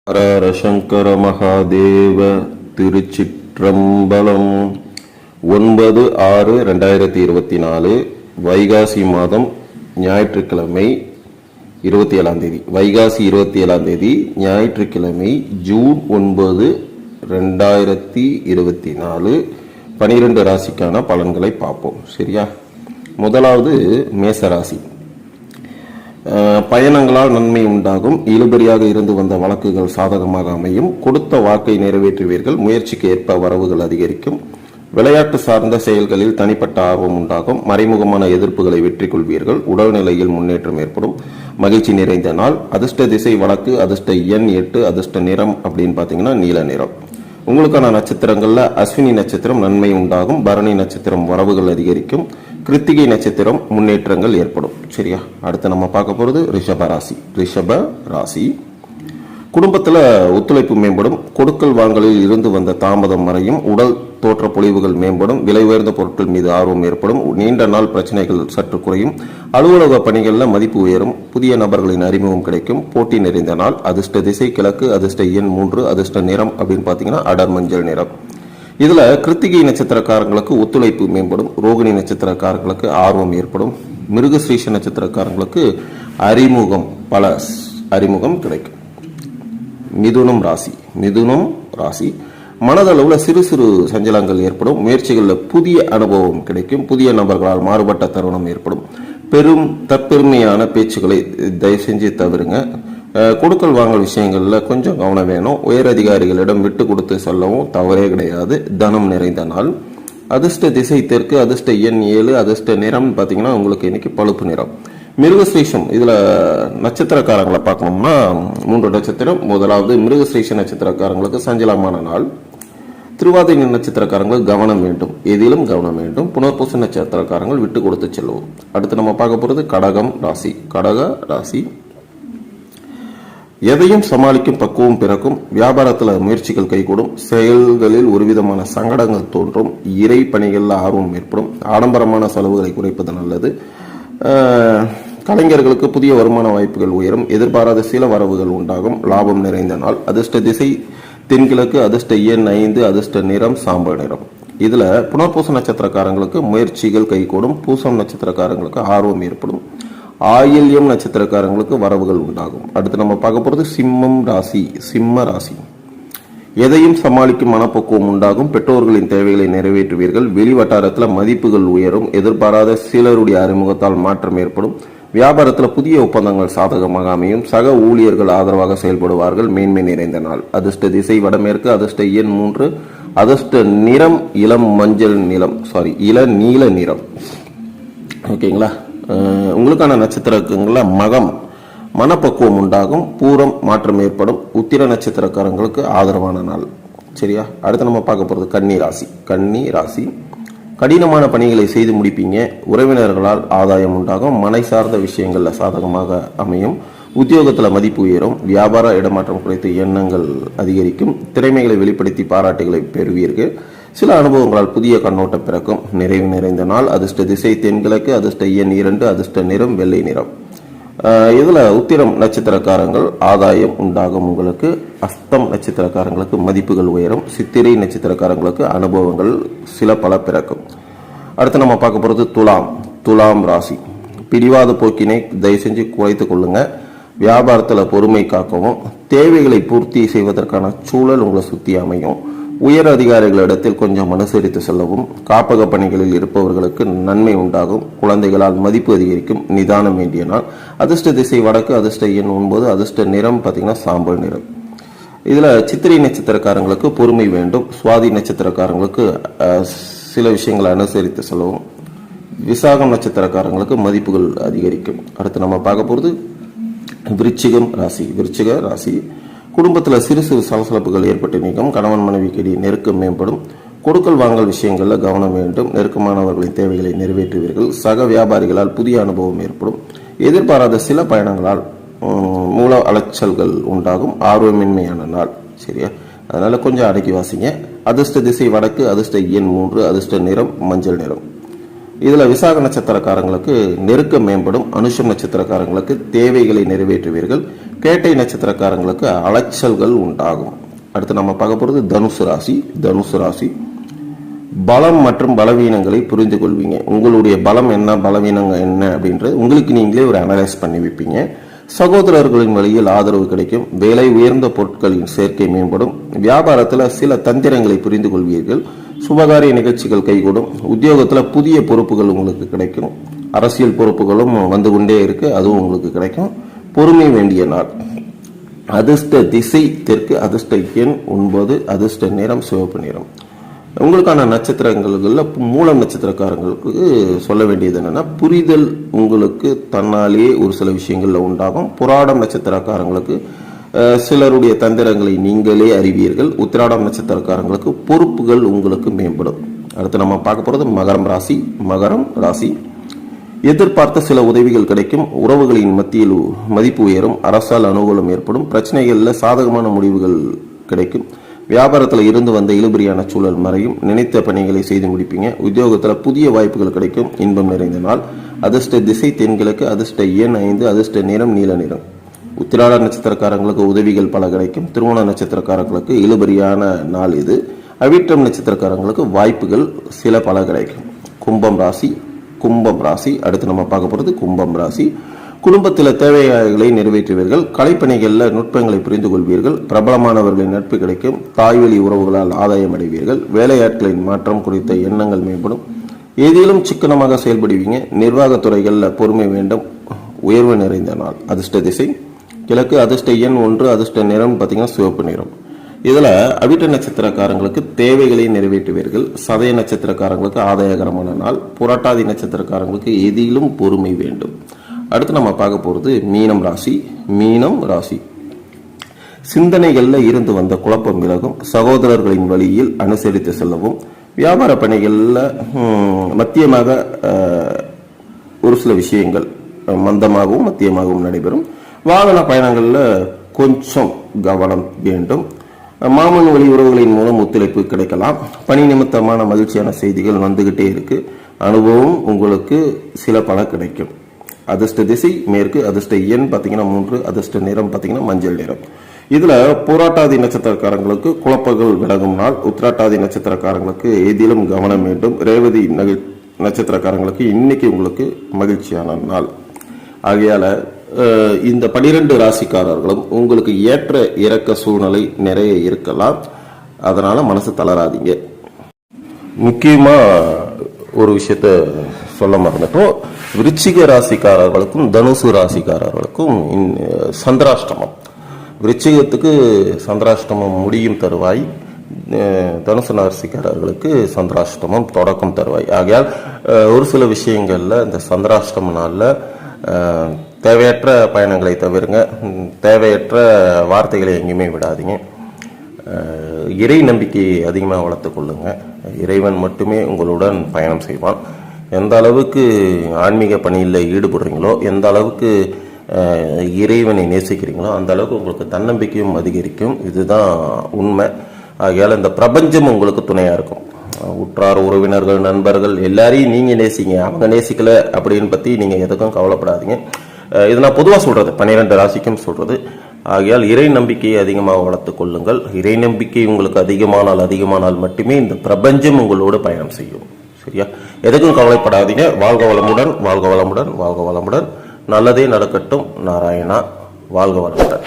ஹர சங்கர மகாதேவ. திருச்சிற்றம்பலம். 9/6/2024 வைகாசி மாதம் ஞாயிற்றுக்கிழமை 27ஆம் தேதி. வைகாசி 27ஆம் தேதி ஞாயிற்றுக்கிழமை ஜூன் 9, 2024 12 ராசிக்கான பலன்களை பார்ப்போம். சரியா? முதலாவது மேசராசி. பயணங்களால் நன்மை உண்டாகும். இழுபறியாக இருந்து வந்த வழக்குகள் சாதகமாக அமையும். கொடுத்த வாக்கை நிறைவேற்றுவீர்கள். முயற்சிக்கு ஏற்ப வரவுகள் அதிகரிக்கும். விளையாட்டு சார்ந்த செயல்களில் தனிப்பட்ட ஆர்வம் உண்டாகும். மறைமுகமான எதிர்ப்புகளை வெற்றி கொள்வீர்கள். உடல்நிலையில் முன்னேற்றம் ஏற்படும். மகிழ்ச்சி நிறைந்த நாள். அதிர்ஷ்ட திசை வடக்கு. அதிர்ஷ்ட எண் 8. அதிர்ஷ்ட நிறம் அப்படின்னு பார்த்தீங்கன்னா நீல நிறம். உங்களுக்கான நட்சத்திரங்கள்ல அஸ்வினி நட்சத்திரம் நன்மை உண்டாகும். பரணி நட்சத்திரம் வரவுகள் அதிகரிக்கும். கிருத்திகை நட்சத்திரம் முன்னேற்றங்கள் ஏற்படும். சரியா? அடுத்து நம்ம பார்க்க போறது ரிஷப ராசி. ரிஷப ராசி குடும்பத்துல ஒத்துழைப்பு மேம்படும். கொடுக்கல் வாங்கலில் இருந்து வந்த தாமதம் மறையும். உடல் தோற்ற பொலிவுகள் மேம்படும். விலை உயர்ந்த பொருட்கள் மீது ஆர்வம் ஏற்படும். நீண்ட நாள் பிரச்சனைகள் சற்று குறையும். அலுவலக பணிகளில் மதிப்பு உயரும். புதிய நபர்களின் அறிமுகம் கிடைக்கும். போட்டி நிறைந்த நாள். அதிர்ஷ்ட திசை கிழக்கு. அதிர்ஷ்ட எண் 3. அதிர்ஷ்ட நிறம் அப்படின்னு பார்த்தீங்கன்னா அடர் மஞ்சள் நிறம். இதுல கிருத்திகை நட்சத்திரக்காரங்களுக்கு ஒத்துழைப்பு மேம்படும். ரோகிணி நட்சத்திரக்காரங்களுக்கு ஆர்வம் ஏற்படும். மிருகஸ்ரீஷ நட்சத்திரக்காரங்களுக்கு பல அறிமுகம் கிடைக்கும். மிதுனம் ராசி. மிதுனம் ராசி மனதளவுல சிறு சிறு சஞ்சலங்கள் ஏற்படும். முயற்சிகளில் புதிய அனுபவம் கிடைக்கும். புதிய நபர்களால் மாறுபட்ட தருணம் ஏற்படும். தற்பெருமையான பேச்சுக்களை தயவு செஞ்சு தவிருங்க. கொடுக்கல் வாங்கல் விஷயங்கள்ல கொஞ்சம் கவனம் வேணும். உயர் அதிகாரிகளிடம் விட்டு கொடுத்து செல்லவும் தவறே கிடையாது. தனம் நிறைந்த நாள். அதிர்ஷ்ட திசை தெற்கு. அதிர்ஷ்ட எண் 7. அதிர்ஷ்ட நிறம் பார்த்தீங்கன்னா உங்களுக்கு இன்னைக்கு பழுப்பு நிறம். மிருகஸ்ரீஷம் இதுல நட்சத்திரக்காரங்களை பார்க்கணும்னா 3 நட்சத்திரம். முதலாவது மிருகஸ்ரீஷ நட்சத்திரக்காரங்களுக்கு சஞ்சலமான நாள். திருவாதிரை நட்சத்திரக்காரங்களுக்கு கவனம் வேண்டும். எதிலும் கவனம் வேண்டும். புனர்பூச நட்சத்திரக்காரங்கள் விட்டு கொடுத்து செல்வோம். அடுத்து நம்ம பார்க்க போறது கடகம் ராசி. கடக ராசி எதையும் சமாளிக்கும் பக்குவம் பிறக்கும். வியாபாரத்துல முயற்சிகள் கைகூடும். செயல்களில் ஒரு விதமான சங்கடங்கள் தோன்றும். இறை பணிகள்ல ஆர்வம் ஏற்படும். ஆடம்பரமான செலவுகளை குறைப்பது நல்லது. கலைஞர்களுக்கு புதிய வருமான வாய்ப்புகள் உயரும். எதிர்பாராத சில வரவுகள் உண்டாகும். லாபம் நிறைந்த நாள். அதிர்ஷ்ட திசை தென்கிழக்கு. அதிர்ஷ்ட எண் 5. அதிர்ஷ்ட நிறம் சாம்பல் நிறம். இதுல புனர்பூச நட்சத்திரக்காரங்களுக்கு முயற்சிகள் கைகூடும். பூசம் நட்சத்திரக்காரங்களுக்கு ஆர்வம் ஏற்படும். ஆயில்யம் நட்சத்திரக்காரங்களுக்கு வரவுகள் உண்டாகும். அடுத்து நம்ம பார்க்க போறது சிம்மம் ராசி. சிம்ம ராசி எதையும் சமாளிக்கும் மனப்பக்குவம் உண்டாகும். பெற்றோர்களின் தேவைகளை நிறைவேற்றுவீர்கள். வெளி வட்டாரத்தில் மதிப்புகள் உயரும். எதிர்பாராத சிலருடைய அறிமுகத்தால் மாற்றம் ஏற்படும். வியாபாரத்தில் புதிய ஒப்பந்தங்கள் சாதகமாக அமையும். சக ஊழியர்கள் ஆதரவாக செயல்படுவார்கள். மேன்மை நிறைந்த நாள். அதிர்ஷ்ட திசை வடமேற்கு. அதிர்ஷ்ட எண் 3. அதிர்ஷ்ட நிறம் இள நீல நிறம். ஓகேங்களா? உங்களுக்கான நட்சத்திரங்கள மகம் மனப்பக்குவம் உண்டாகும். பூரம் மாற்றம் ஏற்படும். உத்திர நட்சத்திரக்காரங்களுக்கு ஆதரவான நாள். சரியா? அடுத்து நம்ம பார்க்க போறது கன்னி ராசி. கன்னி ராசி கடினமான பணிகளை செய்து முடிப்பீங்க. உறவினர்களால் ஆதாயம் உண்டாகும். மனை சார்ந்த விஷயங்கள்ல சாதகமாக அமையும். உத்தியோகத்துல மதிப்பு உயரும். வியாபார இடமாற்றம் குறித்து எண்ணங்கள் அதிகரிக்கும். திறமைகளை வெளிப்படுத்தி பாராட்டுகளை பெறுவீர்கள். சில அனுபவங்களால் புதிய கண்ணோட்டம் பிறக்கும். நிறைவு நிறைந்த நாள். அதிர்ஷ்ட திசை தென்கிழக்கு. அதிர்ஷ்ட எண் 2. அதிர்ஷ்ட நிறம் வெள்ளை நிறம். இதுல உத்திரம் நட்சத்திரக்காரங்கள் ஆதாயம் உண்டாகும். உங்களுக்கு அஸ்தம் நட்சத்திரக்காரங்களுக்கு மதிப்புகள் உயரும். சித்திரை நட்சத்திரக்காரங்களுக்கு அனுபவங்கள் சில பல பிறக்கும். அடுத்து நம்ம பார்க்க போறது துலாம். துலாம் ராசி பிடிவாத போக்கினை தயவு செஞ்சு குறைத்துக் கொள்ளுங்க. வியாபாரத்துல பொறுமை காக்கவும். தேவைகளை பூர்த்தி செய்வதற்கான சூழல் உங்களை சுத்தி அமையும். உயர் அதிகாரிகளிடத்தில் கொஞ்சம் அனுசரித்து செல்லவும். காப்பக பணிகளில் இருப்பவர்களுக்கு நன்மை உண்டாகும். குழந்தைகளால் மதிப்பு அதிகரிக்கும். நிதானம் வேண்டிய நாள். அதிர்ஷ்ட திசை வடக்கு. அதிர்ஷ்ட எண் 9. அதிர்ஷ்ட நிறம் பார்த்தீங்கன்னா சாம்பல் நிறம். இதுல சித்திரை நட்சத்திரக்காரங்களுக்கு பொறுமை வேண்டும். சுவாதி நட்சத்திரக்காரங்களுக்கு சில விஷயங்களை அனுசரித்து செல்லவும். விசாகம் நட்சத்திரக்காரங்களுக்கு மதிப்புகள் அதிகரிக்கும். அடுத்து நம்ம பார்க்க போறது விருச்சிகம் ராசி. விருச்சிக ராசி குடும்பத்தில் சிறு சிறு சலசலப்புகள் ஏற்பட்டு நீக்கும். கணவன் மனைவிக்கிடையே நெருக்கம் மேம்படும். கொடுக்கல் வாங்கல் விஷயங்களில் கவனம் வேண்டும். நெருக்கமானவர்களின் தேவைகளை நிறைவேற்றுவீர்கள். சக வியாபாரிகளால் புதிய அனுபவம் ஏற்படும். எதிர்பாராத சில பயணங்களால் மூல அலைச்சல்கள் உண்டாகும். ஆர்வமின்மையான நாள். சரியா? அதனால கொஞ்சம் அடக்கி வாசிங்க. அதிர்ஷ்ட திசை வடக்கு. அதிர்ஷ்ட எண் 3. அதிர்ஷ்ட நிறம் மஞ்சள் நிறம். இதில் விசாக நட்சத்திரக்காரங்களுக்கு நெருக்கம் மேம்படும். அனுஷம் நட்சத்திரக்காரங்களுக்கு தேவைகளை நிறைவேற்றுவீர்கள். கேட்டை நட்சத்திரக்காரங்களுக்கு அலைச்சல்கள் உண்டாகும். அடுத்து நம்ம பார்க்க போகிறது தனுசு ராசி. தனுசு ராசி பலம் மற்றும் பலவீனங்களை புரிந்து கொள்வீங்க. உங்களுடைய பலம் என்ன, பலவீனங்கள் என்ன அப்படின்றது உங்களுக்கு நீங்களே ஒரு அனலைஸ் பண்ணி வைப்பீங்க. சகோதரர்களின் வழியில் ஆதரவு கிடைக்கும். விலை உயர்ந்த பொருட்களின் சேர்க்கை மேம்படும். வியாபாரத்தில் சில தந்திரங்களை புரிந்து கொள்வீர்கள். சுபகாரிய நிகழ்ச்சிகள் கைகூடும். உத்தியோகத்தில் புதிய பொறுப்புகள் உங்களுக்கு கிடைக்கும். அரசியல் பொறுப்புகளும் வந்து கொண்டே இருக்கு, அதுவும் உங்களுக்கு கிடைக்கும். பொறுமை வேண்டிய நாள். அதிர்ஷ்ட திசை தெற்கு, அதிர்ஷ்ட எண் 9, அதிர்ஷ்ட நிறம் சிவப்பு நிறம். உங்களுக்கான நட்சத்திரங்களில் மூலம் நட்சத்திரக்காரங்களுக்கு சொல்ல வேண்டியது என்னன்னா, புரிதல் உங்களுக்கு தன்னாலேயே ஒரு சில விஷயங்கள்ல உண்டாகும். புராடம் நட்சத்திரக்காரங்களுக்கு சிலருடைய தந்திரங்களை நீங்களே அறிவீர்கள். உத்திராடம் நட்சத்திரக்காரங்களுக்கு பொறுப்புகள் உங்களுக்கு மேம்படும். அடுத்து நம்ம பார்க்க போறது மகரம் ராசி. மகரம் ராசி எதிர்பார்த்த சில உதவிகள் கிடைக்கும். உறவுகளின் மத்தியில் மதிப்பு உயரும். அரசால் அனுகூலம் ஏற்படும். பிரச்சனைகளில் சாதகமான முடிவுகள் கிடைக்கும். வியாபாரத்தில் இருந்து வந்த இழுபறியான சூழல் மறையும். நினைத்த பணிகளை செய்து முடிப்பீங்க. உத்தியோகத்தில் புதிய வாய்ப்புகள் கிடைக்கும். இன்பம் நிறைந்த நாள். அதிர்ஷ்ட திசை தென்கிழக்கு, அதிர்ஷ்ட எண் 5, அதிர்ஷ்ட நிறம் நீல நிறம். உத்திராட நட்சத்திரக்காரங்களுக்கு உதவிகள் பல கிடைக்கும். திருவோண நட்சத்திரக்காரங்களுக்கு இழுபறியான நாள் இது. அவிட்டம் நட்சத்திரக்காரங்களுக்கு வாய்ப்புகள் சில பல கிடைக்கும். கும்பம் ராசி. கும்பம் ராசி அடுத்து நம்ம பார்க்க போகிறது கும்பம் ராசி. குடும்பத்தில் தேவைகளை நிறைவேற்றுவீர்கள். கலைப்பணிகளில் நுட்பங்களை புரிந்து கொள்வீர்கள். பிரபலமானவர்களின் நட்பு கிடைக்கும். தாய்வழி உறவுகளால் ஆதாயம் அடைவீர்கள். வேலையாட்களின் மாற்றம் குறித்த எண்ணங்கள் மேம்படும். ஏதிலும் சிக்கனமாக செயல்படுவீங்க. நிர்வாகத்துறைகளில் பொறுமை வேண்டும். உயர்வு நிறைந்த நாள். அதிர்ஷ்ட திசை கிழக்கு, அதிர்ஷ்ட எண் 1, அதிர்ஷ்ட நிறம் பார்த்தீங்கன்னா சிவப்பு நிறம். இதில் அவிட்ட நட்சத்திரக்காரங்களுக்கு தேவைகளை நிறைவேற்றுவீர்கள். சதய நட்சத்திரக்காரங்களுக்கு ஆதாயகரமான நாள். புரட்டாதி நட்சத்திரக்காரங்களுக்கு எதிலும் பொறுமை வேண்டும். அடுத்து நம்ம பார்க்க போகிறது மீனம் ராசி. மீனம் ராசி சிந்தனைகளில் இருந்து வந்த குழப்பம் விலகும். சகோதரர்களின் வழியில் அனுசரித்து செல்லவும். வியாபார பணிகளில் மத்தியமாக ஒரு சில விஷயங்கள் மந்தமாகவும் மத்தியமாகவும் நடைபெறும். வாகன பயணங்களில் கொஞ்சம் கவனம் வேண்டும். மாமன் வழி உறவுகளின் மூலம் ஒத்துழைப்பு கிடைக்கலாம். பணி நிமித்தமான மகிழ்ச்சியான செய்திகள் வந்துகிட்டே இருக்கு. அனுபவம் உங்களுக்கு சில பல கிடைக்கும். அதிர்ஷ்ட திசை மேற்கு, அதிர்ஷ்ட எண் பார்த்தீங்கன்னா 3, அதிர்ஷ்ட நிறம் பார்த்தீங்கன்னா மஞ்சள் நிறம். இதுல போராட்டாதி நட்சத்திரக்காரங்களுக்கு குழப்பங்கள் விலகும் நாள். உத்திராட்டாதி நட்சத்திரக்காரங்களுக்கு ஏதிலும் கவனம் வேண்டும். ரேவதி நட்சத்திரக்காரங்களுக்கு இன்னைக்கு உங்களுக்கு மகிழ்ச்சியான நாள். ஆகையால இந்த 12 ராசிக்காரர்களும் உங்களுக்கு ஏற்ற இறக்க சூழ்நிலை நிறைய இருக்கலாம். அதனால மனசு தளராதீங்க. முக்கியமா ஒரு விஷயத்த சொல்ல மறந்துட்டோம். விருச்சிக ராசிக்காரர்களுக்கும் தனுசு ராசிக்காரர்களுக்கும் சந்திராஷ்டமம். விருச்சிகத்துக்கு சந்திராஷ்டமம் முடியும் தருவாய். தனுசு ராசிக்காரர்களுக்கு சந்திராஷ்டமம் தொடக்கம் தருவாய். ஆகையால் ஒரு சில விஷயங்கள்ல இந்த சந்திராஷ்டம நாள்ல தேவையற்ற பயணங்களை தவிருங்க. தேவையற்ற வார்த்தைகளை எங்கேயுமே விடாதீங்க. இறை நம்பிக்கையை அதிகமாக வளர்த்து கொள்ளுங்க. இறைவன் மட்டுமே உங்களுடன் பயணம் செய்வான். எந்த அளவுக்கு ஆன்மீக பணியில் ஈடுபடுறீங்களோ, எந்த அளவுக்கு இறைவனை நேசிக்கிறீங்களோ, அந்த அளவுக்கு உங்களுக்கு தன்னம்பிக்கையும் அதிகரிக்கும். இதுதான் உண்மை. ஆகையால் இந்த பிரபஞ்சம் உங்களுக்கு துணையாக இருக்கும். உற்றார் உறவினர்கள் நண்பர்கள் எல்லாரையும் நீங்கள் நேசிங்க. அவங்க நேசிக்கல அப்படின்னு பற்றி நீங்கள் எதுக்கும் கவலைப்படாதீங்க. இது நான் பொதுவாக சொல்கிறது, 12 ராசிக்கும் சொல்கிறது. ஆகையால் இறை நம்பிக்கையை அதிகமாக வளர்த்து கொள்ளுங்கள். இறை நம்பிக்கை உங்களுக்கு அதிகமானால் மட்டுமே இந்த பிரபஞ்சம் உங்களோடு பயணம் செய்யும். சரியா? எதுக்கும் கவலைப்படாதீங்க. வாழ்க வளமுடன், வாழ்க வளமுடன், வாழ்க வளமுடன். நல்லதே நடக்கட்டும். நாராயணா. வாழ்க வளமுடன்.